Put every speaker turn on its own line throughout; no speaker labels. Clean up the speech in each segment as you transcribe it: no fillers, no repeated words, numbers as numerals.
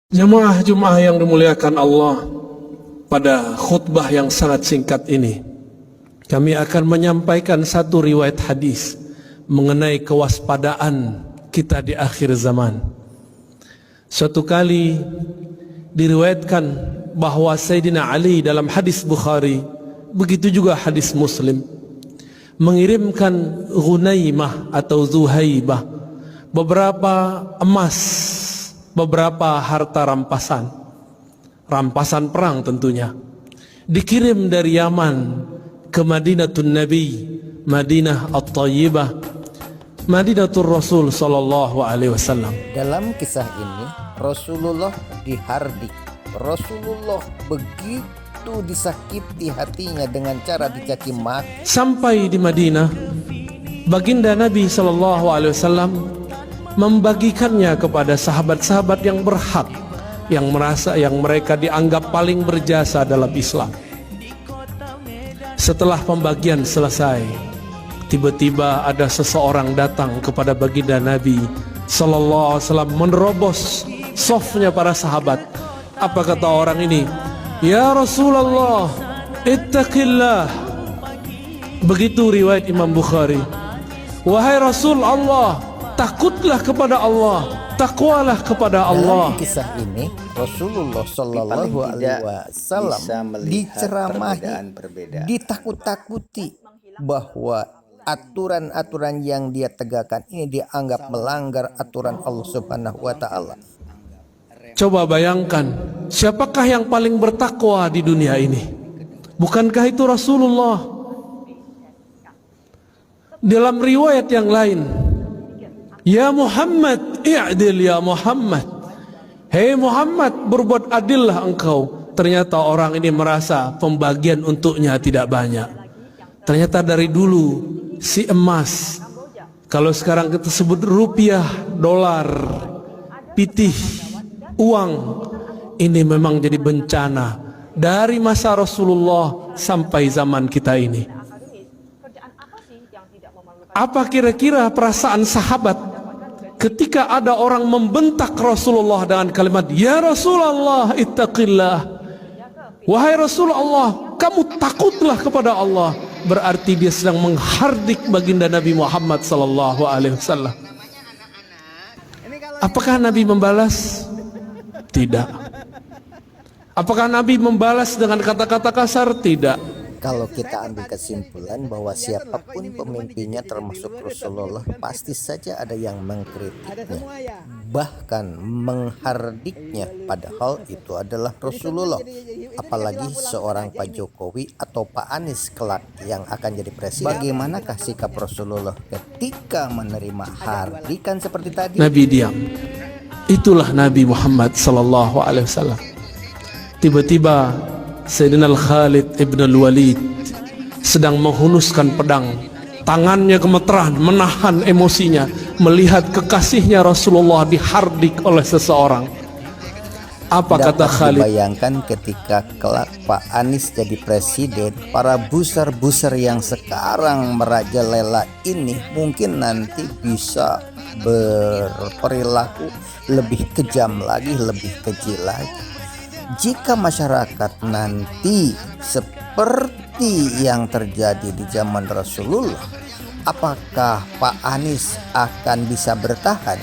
Jemaah-jemaah yang dimuliakan Allah, pada khutbah yang sangat singkat ini kami akan menyampaikan satu riwayat hadis mengenai kewaspadaan kita di akhir zaman. Suatu kali diriwayatkan bahwa Sayyidina Ali dalam hadis Bukhari, begitu juga hadis Muslim, mengirimkan Ghunaimah atau Zuhaibah beberapa emas, beberapa harta rampasan perang tentunya, dikirim dari Yaman ke Madinatun Nabi, Madinah At-Tayyibah, Madinatul Rasul sallallahu alaihi wasallam.
Dalam kisah ini Rasulullah dihardik. Rasulullah begitu disakiti hatinya dengan cara dicaci maki. Sampai
di Madinah, baginda Nabi sallallahu alaihi wasallam membagikannya kepada sahabat-sahabat yang berhak, yang merasa yang mereka dianggap paling berjasa dalam Islam. Setelah pembagian selesai, tiba-tiba ada seseorang datang kepada baginda Nabi sallallahu alaihi wasallam, menerobos safnya para sahabat. Apa kata orang ini? Ya Rasulullah, ittaqillah. Begitu riwayat Imam Bukhari. Wahai Rasul Allah, takutlah kepada Allah, takwalah kepada Allah.
Dalam kisah ini Rasulullah Shallallahu Alaihi Wasallam diceramahi, ditakut-takuti bahwa aturan-aturan yang dia tegakkan ini dianggap melanggar aturan Allah Subhanahu Wa Taala.
Coba bayangkan, siapakah yang paling bertakwa di dunia ini? Bukankah itu Rasulullah? Dalam riwayat yang lain, ya Muhammad, i'dil ya Muhammad. Hei Muhammad, berbuat adillah engkau. Ternyata orang ini merasa pembagian untuknya tidak banyak. Ternyata dari dulu si emas, kalau sekarang kita sebut rupiah, dolar, pitih, uang, ini memang jadi bencana dari masa Rasulullah sampai zaman kita ini. Apa kira-kira perasaan sahabat ketika ada orang membentak Rasulullah dengan kalimat ya Rasulullah ittaqillah? Wahai Rasulullah, kamu takutlah kepada Allah. Berarti dia sedang menghardik baginda Nabi Muhammad sallallahu alaihi wasallam. Apakah Nabi membalas? Tidak. Apakah Nabi membalas dengan kata-kata kasar? Tidak.
Kalau kita ambil kesimpulan bahwa siapapun pemimpinnya termasuk Rasulullah, pasti saja ada yang mengkritiknya, bahkan menghardiknya, padahal itu adalah Rasulullah. Apalagi seorang Pak Jokowi atau Pak Anies kelak yang akan jadi presiden. Bagaimanakah sikap Rasulullah ketika menerima hardikan seperti tadi?
Nabi diam. Itulah Nabi Muhammad sallallahu alaihi wasallam. Tiba-tiba Sayyidina Khalid ibn al-Walid sedang menghunuskan pedang. Tangannya gemeteran menahan emosinya melihat kekasihnya Rasulullah dihardik oleh seseorang. Apa kata Khalid?
Bayangkan ketika kelak Pak Anies jadi presiden, para buser-buser yang sekarang merajalela ini mungkin nanti bisa berperilaku lebih kejam lagi, lebih keji lagi. Jika masyarakat nanti seperti yang terjadi di zaman Rasulullah, apakah Pak Anies akan bisa bertahan?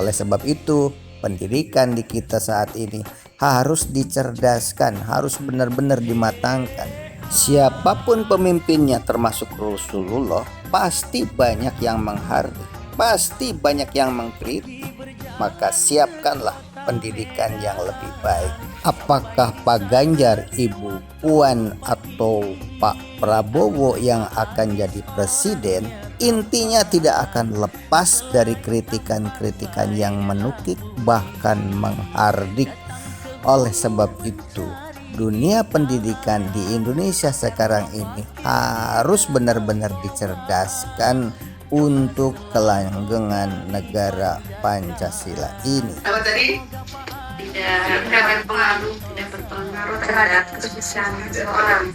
Oleh sebab itu, pendidikan di kita saat ini harus dicerdaskan, harus benar-benar dimatangkan. Siapapun pemimpinnya termasuk Rasulullah, pasti banyak yang menghardik, pasti banyak yang mengkritik. Maka siapkanlah pendidikan yang lebih baik. Apakah Pak Ganjar, Ibu Puan atau Pak Prabowo yang akan jadi presiden, intinya tidak akan lepas dari kritikan-kritikan yang menukik bahkan menghardik. Oleh sebab itu, dunia pendidikan di Indonesia sekarang ini harus benar-benar dicerdaskan untuk kelanggengan negara Pancasila ini.
Apa tadi? Tidak berpengaruh terhadap kesuksesan seseorang.